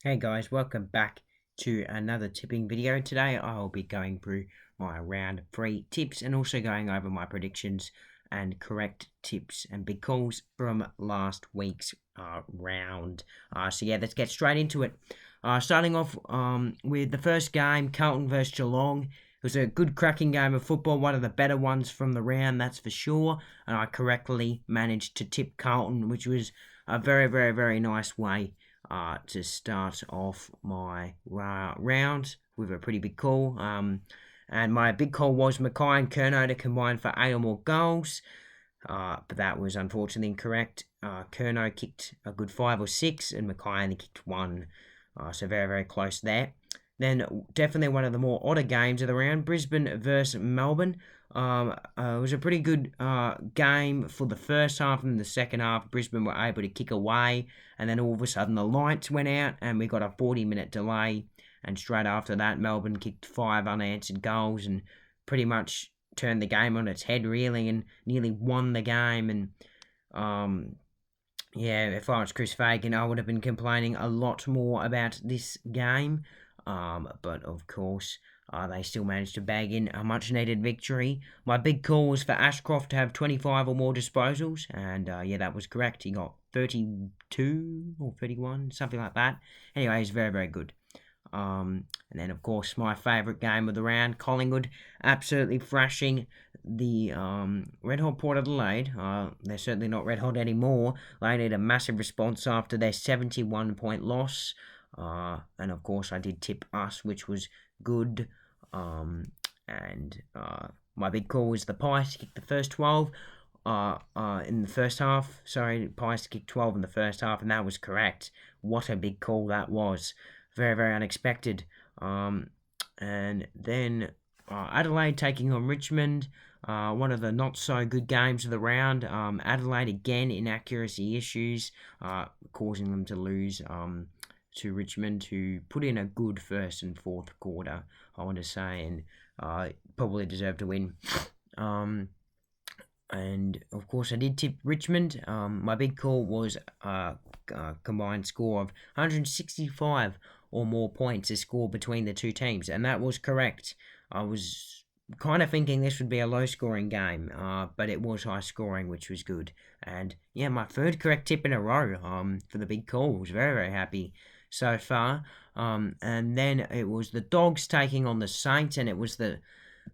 Hey guys, welcome back to another tipping video. Today I'll be going through my round 3 tips and also going over my predictions and correct tips and big calls from last week's round. So yeah, let's get straight into it. Starting off with the first game, Carlton versus Geelong. It was a good cracking game of football, one of the better ones from the round, that's for sure. And I correctly managed to tip Carlton, which was a very nice way to start off my round with a pretty big call. And my big call was Mackay and Curnow to combine for 8 or more goals. But that was unfortunately incorrect. Curnow kicked a good 5 or 6, and Mackay only kicked 1. So very close there. Then definitely one of the more odder games of the round, Brisbane versus Melbourne. It was a pretty good game for the first half, and the second half, Brisbane were able to kick away, and then all of a sudden the lights went out, and we got a 40-minute delay, and straight after that, Melbourne kicked 5 unanswered goals, and pretty much turned the game on its head, really, and nearly won the game, and yeah, if I was Chris Fagan, I would have been complaining a lot more about this game. But of course, they still managed to bag in a much needed victory. My big call was for Ashcroft to have 25 or more disposals, and yeah, that was correct. He got 32 or 31, something like that. Anyway, he's very good. And then, of course, my favourite game of the round, Collingwood, absolutely thrashing the Red Hot Port Adelaide. They're certainly not red hot anymore. They need a massive response after their 71-point loss. And, of course, I did tip us, which was good. And my big call was the Pies to kick the first 12 in the first half. Sorry, Pies to kick 12 in the first half, and that was correct. What a big call that was. Very unexpected. And then Adelaide taking on Richmond, one of the not so good games of the round. Adelaide again inaccuracy issues, causing them to lose to Richmond, who put in a good first and fourth quarter, I want to say, and probably deserved to win. And of course, I did tip Richmond. My big call was a combined score of 165 or more points is scored between the two teams, and that was correct. I was kind of thinking this would be a low-scoring game, but it was high-scoring, which was good. And yeah, my third correct tip in a row for the big call. I was very happy so far. And then it was the Dogs taking on the Saints, and it was the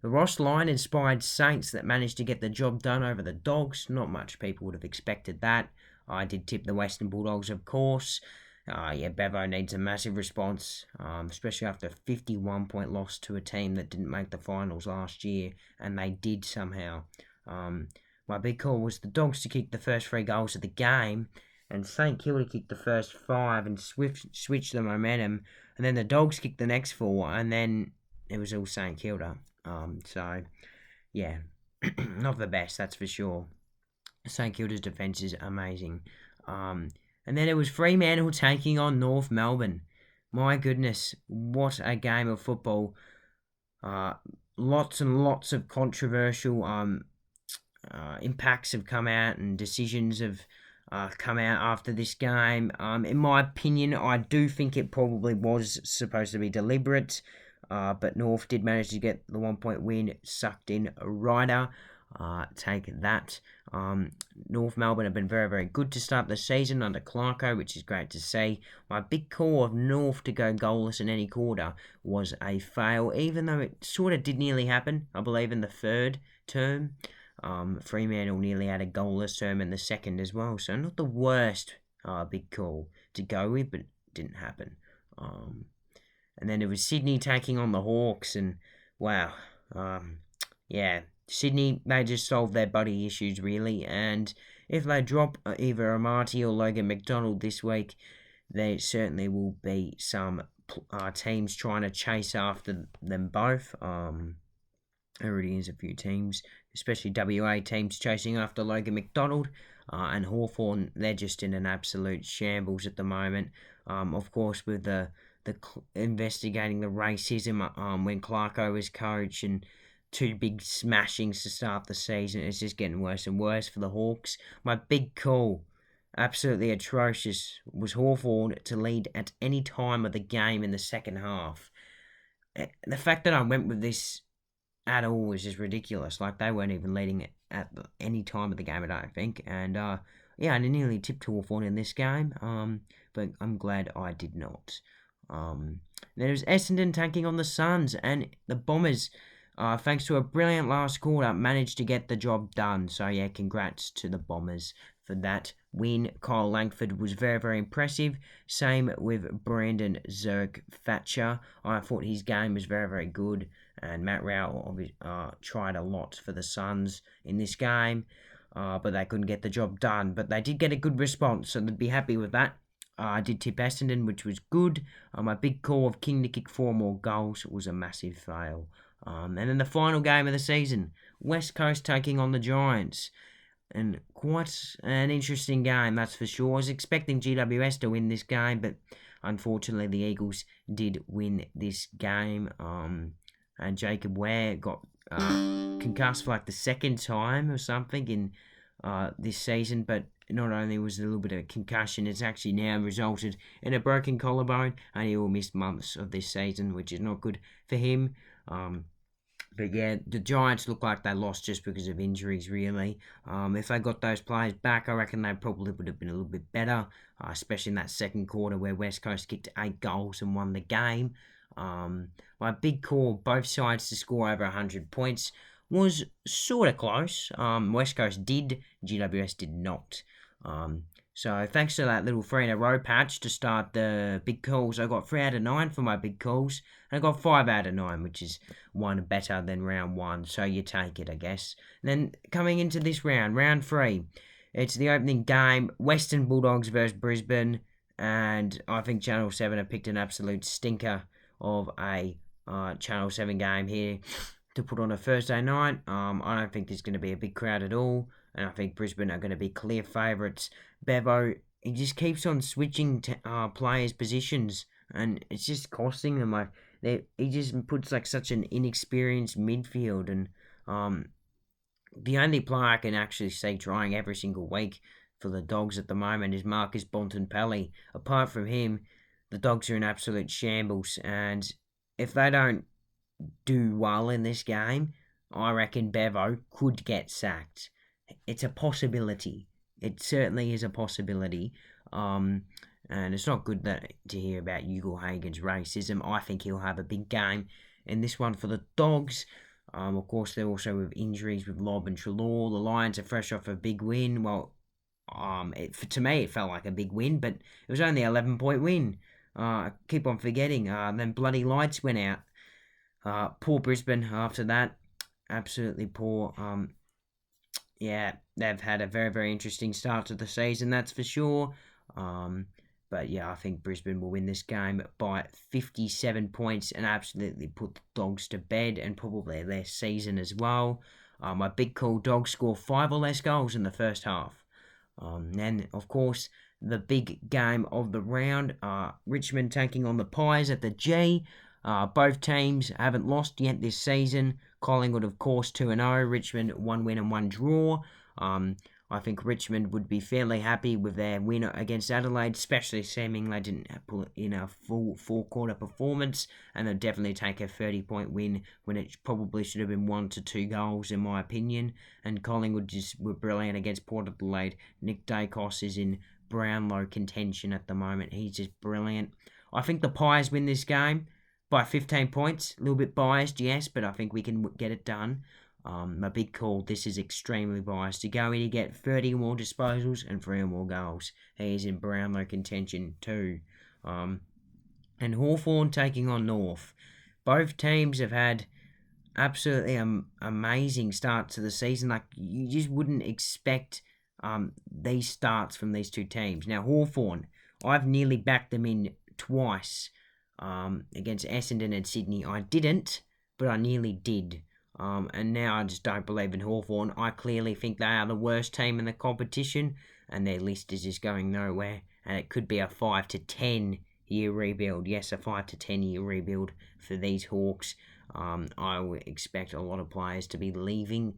Ross Lyon-inspired Saints that managed to get the job done over the Dogs. Not much people would have expected that. I did tip the Western Bulldogs, of course. Yeah, Bevo needs a massive response, especially after a 51-point loss to a team that didn't make the finals last year, and they did somehow. My big call was the Dogs to kick the first 3 goals of the game, and St Kilda kicked the first 5 and switched the momentum, and then the Dogs kicked the next 4, and then it was all St Kilda. So, yeah, not the best, that's for sure. St Kilda's defence is amazing. And then it was Fremantle taking on North Melbourne. My goodness, what a game of football. Lots and lots of controversial impacts have come out and decisions have come out after this game. In my opinion, I do think it probably was supposed to be deliberate, but North did manage to get the 1-point win, sucked in Ryder. Take that. North Melbourne have been very good to start the season under Clarko, which is great to see. My big call of North to go goalless in any quarter was a fail, even though it sort of did nearly happen, I believe, in the third term. Fremantle nearly had a goalless term in the second as well, so not the worst big call to go with, but it didn't happen. And then it was Sydney taking on the Hawks, and wow, yeah, Sydney, they just solved their buddy issues, really, and if they drop either Amati or Logan McDonald this week, there certainly will be some teams trying to chase after them both. There already is a few teams, especially WA teams, chasing after Logan McDonald, and Hawthorn, they're just in an absolute shambles at the moment. Of course, with the investigating the racism when Clarko was coach, and 2 big smashings to start the season. It's just getting worse and worse for the Hawks. My big call, absolutely atrocious was Hawthorn to lead at any time of the game in the second half. The fact that I went with this at all was just ridiculous. Like, they weren't even leading it at any time of the game, I don't think. And yeah, I nearly tipped Hawthorn in this game, but I'm glad I did not. There's Essendon taking on the Suns, and the Bombers, thanks to a brilliant last quarter, managed to get the job done. So yeah, congrats to the Bombers for that win. Kyle Langford was very, very impressive. Same with Brandon Zerk-Thatcher. I thought his game was very, very good. And Matt Rowell tried a lot for the Suns in this game, but they couldn't get the job done. But they did get a good response, so they'd be happy with that. I did tip Essendon, which was good. My big call of King to kick 4 more goals was a massive fail. And then the final game of the season, West Coast taking on the Giants. And quite an interesting game, that's for sure. I was expecting GWS to win this game, but unfortunately the Eagles did win this game. And Jacob Ware got concussed for like the second time or something in this season, but not only was it a little bit of a concussion, it's actually now resulted in a broken collarbone, and he will miss months of this season, which is not good for him. But yeah, the Giants look like they lost just because of injuries, really. If they got those players back, I reckon they probably would have been a little bit better, especially in that second quarter where West Coast kicked 8 goals and won the game. My big call, both sides to score over 100 points, was sort of close. West Coast did, GWS did not. So thanks to that little 3 in a row patch to start the big calls, I got 3 out of 9 for my big calls, and I got 5 out of 9, which is one better than round 1, so you take it, I guess. And then coming into this round 3, it's the opening game, Western Bulldogs versus Brisbane, and I think Channel 7 have picked an absolute stinker of a Channel 7 game here to put on a Thursday night. I don't think there's going to be a big crowd at all, and I think Brisbane are going to be clear favourites. Bevo, he just keeps on switching players' positions, and it's just costing them. Like, he just puts like such an inexperienced midfield, and the only player I can actually see trying every single week for the Dogs at the moment is Marcus Bontempelli. Apart from him, the Dogs are in absolute shambles, and if they don't do well in this game, I reckon Bevo could get sacked. It's a possibility. It certainly is a possibility. And it's not good to hear about Hugo Hagen's racism. I think he'll have a big game in this one for the Dogs. Of course, they're also with injuries with Lobb and Treloar. The Lions are fresh off a big win. Well, to me, it felt like a big win, but it was only an 11-point win. I keep on forgetting. Then bloody lights went out. Poor Brisbane after that. Absolutely poor. Yeah, they've had a very, very interesting start to the season, that's for sure. But yeah, I think Brisbane will win this game by 57 points and absolutely put the Dogs to bed and probably their season as well. My big call, Dogs score 5 or less goals in the first half. Then, of course, the big game of the round, Richmond taking on the Pies at the G. Both teams haven't lost yet this season. Collingwood, of course, 2-0. Richmond, 1 win and 1 draw. I think Richmond would be fairly happy with their win against Adelaide, especially assuming they didn't pull in a full 4-quarter performance, and they'll definitely take a 30-point win when it probably should have been 1 to 2 goals, in my opinion. And Collingwood just were brilliant against Port Adelaide. Nick Dacos is in Brownlow contention at the moment. He's just brilliant. I think the Pies win this game by 15 points. A little bit biased, yes, but I think we can get it done. My big call, this is extremely biased. To go in to get 30 more disposals and 3 more goals. He is in Brownlow contention too. And Hawthorn taking on North. Both teams have had absolutely amazing starts to the season. Like, you just wouldn't expect these starts from these two teams. Now, Hawthorn, I've nearly backed them in twice against Essendon and Sydney. I didn't, but I nearly did. And now I just don't believe in Hawthorn. I clearly think they are the worst team in the competition, and their list is just going nowhere. And it could be a 5 to 10 year rebuild. Yes, a 5 to 10 year rebuild for these Hawks. I would expect a lot of players to be leaving.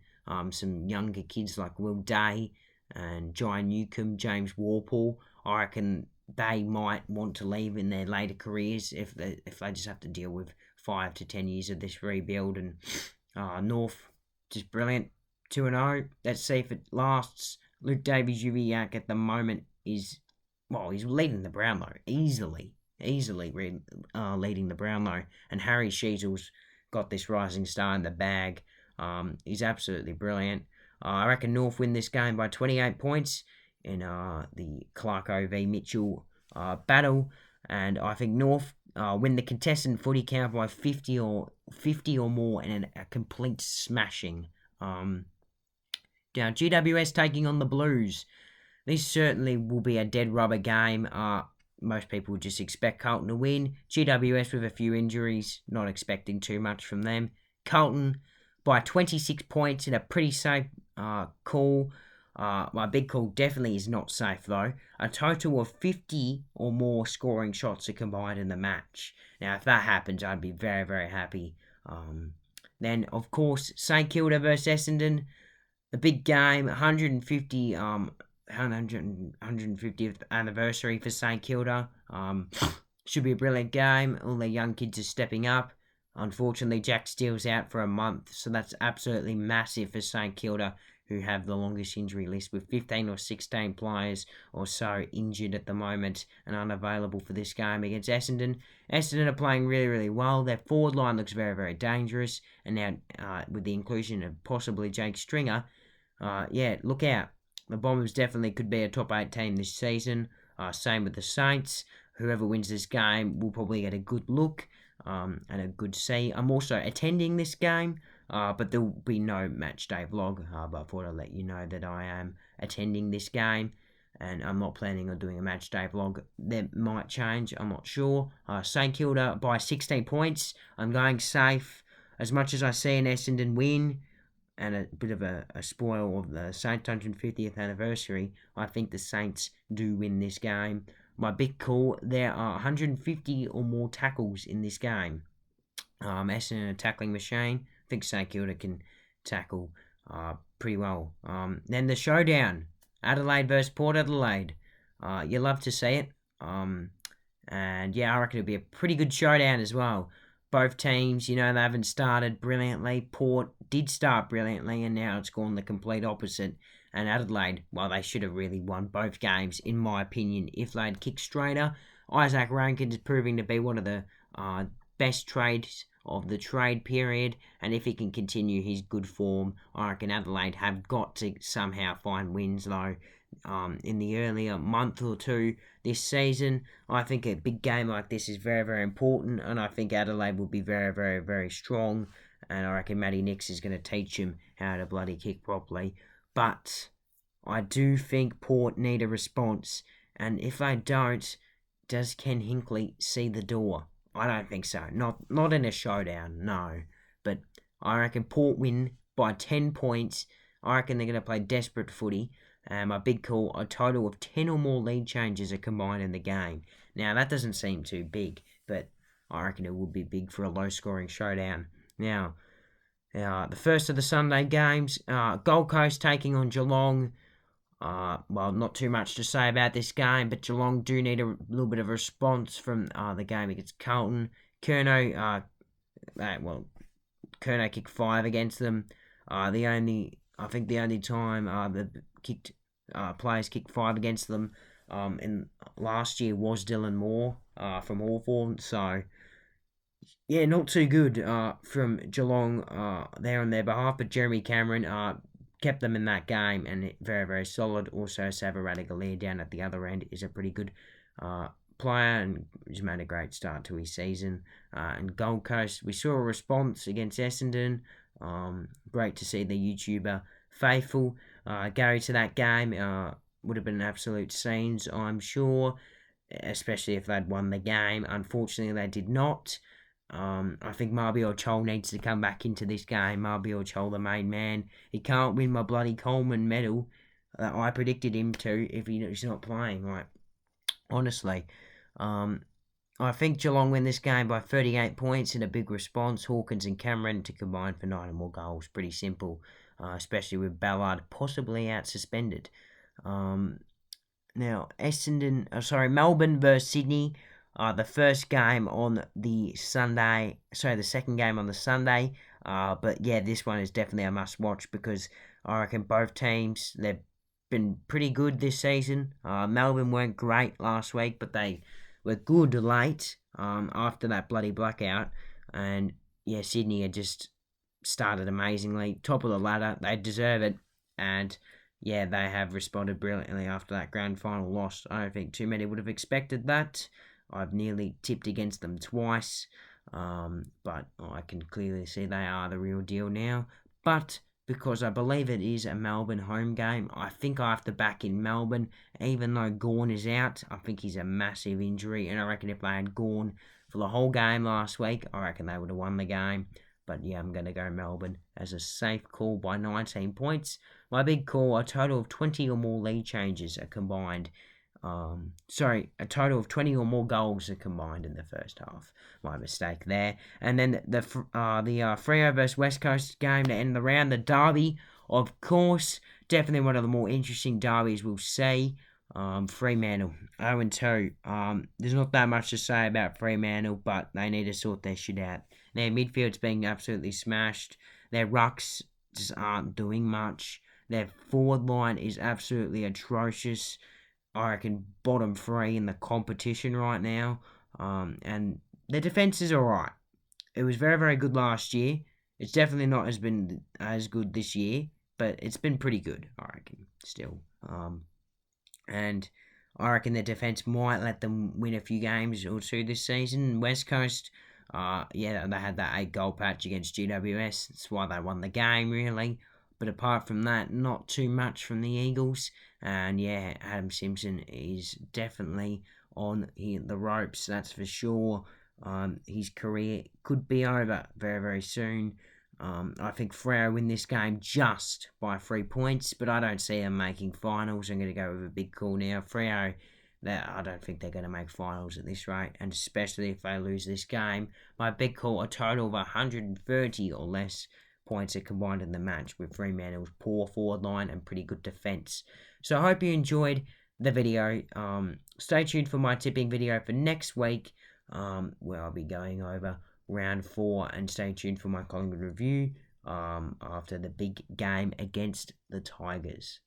Some younger kids like Will Day and Jai Newcomb, James Warple. I reckon they might want to leave in their later careers if they just have to deal with 5 to 10 years of this rebuild. And North, just brilliant, 2-0. Let's see if it lasts. Luke Davies-Uviak at the moment is, well, he's leading the Brownlow easily leading the Brownlow, and Harry Sheezel's got this rising star in the bag. He's absolutely brilliant. I reckon North win this game by 28 points in the Clarko v Mitchell battle, and I think North win the contestant footy count by 50 or more in a complete smashing. Now GWS taking on the Blues. This certainly will be a dead rubber game. Most people just expect Carlton to win. GWS with a few injuries, not expecting too much from them. Carlton by 26 points in a pretty safe call. My big call definitely is not safe though. A total of 50 or more scoring shots are combined in the match. Now, if that happens, I'd be very, very happy. Then, of course, St Kilda versus Essendon. The big game, 150th anniversary for St Kilda. Should be a brilliant game. All their young kids are stepping up. Unfortunately, Jack Steele's out for a month, so that's absolutely massive for St Kilda, who have the longest injury list with 15 or 16 players or so injured at the moment and unavailable for this game against Essendon. Essendon are playing really, really well. Their forward line looks very, very dangerous, and now with the inclusion of possibly Jake Stringer, look out. The Bombers definitely could be a top 8 team this season. Same with the Saints. Whoever wins this game will probably get a good look and a good see. I'm also attending this game, but there will be no match day vlog. But I thought I'd let you know that I am attending this game, and I'm not planning on doing a match day vlog. That might change, I'm not sure. St Kilda by 16 points. I'm going safe. As much as I see an Essendon win, and a bit of a spoil of the Saints' 150th anniversary, I think the Saints do win this game. My big call, there are 150 or more tackles in this game. Essendon a tackling machine. I think St Kilda can tackle pretty well. Then the showdown, Adelaide versus Port Adelaide. You love to see it. And yeah, I reckon it'll be a pretty good showdown as well. Both teams, they haven't started brilliantly. Port did start brilliantly, and now it's gone the complete opposite. And Adelaide, well, they should have really won both games, in my opinion, if they'd kicked straighter. Isaac Rankins is proving to be one of the best trades of the trade period, and if he can continue his good form, I reckon Adelaide have got to somehow find wins, though. In the earlier month or two this season, I think a big game like this is very, very important, and I think Adelaide will be very, very, very strong, and I reckon Matty Nix is going to teach him how to bloody kick properly. But I do think Port need a response, and if they don't, does Ken Hinkley see the door? I don't think so. Not in a showdown, no. But I reckon Port win by 10 points. I reckon they're going to play desperate footy. My big call, a total of 10 or more lead changes are combined in the game. Now, that doesn't seem too big, but I reckon it would be big for a low-scoring showdown. Now, the first of the Sunday games, Gold Coast taking on Geelong. Well, not too much to say about this game, but Geelong do need a little bit of a response from the game against Carlton. Curnow kicked 5 against them. The only time the players kicked 5 against them in last year was Dylan Moore from Hawthorn. So yeah, not too good from Geelong there on their behalf, but Jeremy Cameron kept them in that game, and very, very solid. Also, Sava Radagalier down at the other end is a pretty good player, and he's made a great start to his season. And Gold Coast, we saw a response against Essendon. Great to see the YouTuber faithful go to that game. Would have been an absolute scenes, I'm sure, especially if they'd won the game. Unfortunately, they did not. I think Mabior Chol needs to come back into this game. Mabior Chol, the main man. He can't win my bloody Coleman medal that I predicted him to if he's not playing. Like, honestly. I think Geelong win this game by 38 points in a big response. Hawkins and Cameron to combine for 9 or more goals. Pretty simple, especially with Ballard possibly out suspended. Now, Melbourne versus Sydney. The first game on the Sunday. Sorry, the second game on the Sunday. But yeah, this one is definitely a must-watch because I reckon both teams, they've been pretty good this season. Melbourne weren't great last week, but they were good late after that bloody blackout. And yeah, Sydney had just started amazingly. Top of the ladder. They deserve it. And yeah, they have responded brilliantly after that grand final loss. I don't think too many would have expected that. I've nearly tipped against them twice, but I can clearly see they are the real deal now. But because I believe it is a Melbourne home game, I think I have to back in Melbourne, even though Gawn is out. I think he's a massive injury, and I reckon if they had Gawn for the whole game last week, I reckon they would have won the game. But yeah, I'm going to go Melbourne as a safe call by 19 points. My big call, a total of 20 or more lead changes are combined. A total of 20 or more goals are combined in the first half. My mistake there. And then the Freo versus West Coast game to end the round. The derby, of course, definitely one of the more interesting derbies we'll see. Fremantle, 0-2. There's not that much to say about Fremantle, but they need to sort their shit out. Their midfield's being absolutely smashed. Their rucks just aren't doing much. Their forward line is absolutely atrocious. I reckon bottom 3 in the competition right now. And their defence is alright. It was very, very good last year. It's definitely not been as good this year, but it's been pretty good, I reckon, still. And I reckon their defence might let them win a few games or two this season. West Coast, they had that 8-goal patch against GWS. That's why they won the game, really. But apart from that, not too much from the Eagles. And yeah, Adam Simpson is definitely on the ropes, that's for sure. His career could be over very, very soon. I think Freo win this game just by 3 points, but I don't see them making finals. I'm going to go with a big call now. Freo, I don't think they're going to make finals at this rate, and especially if they lose this game. My big call, a total of 130 or less points are combined in the match with Fremantle's poor forward line and pretty good defence. So I hope you enjoyed the video. Stay tuned for my tipping video for next week, where I'll be going over round 4, and stay tuned for my Collingwood review after the big game against the Tigers.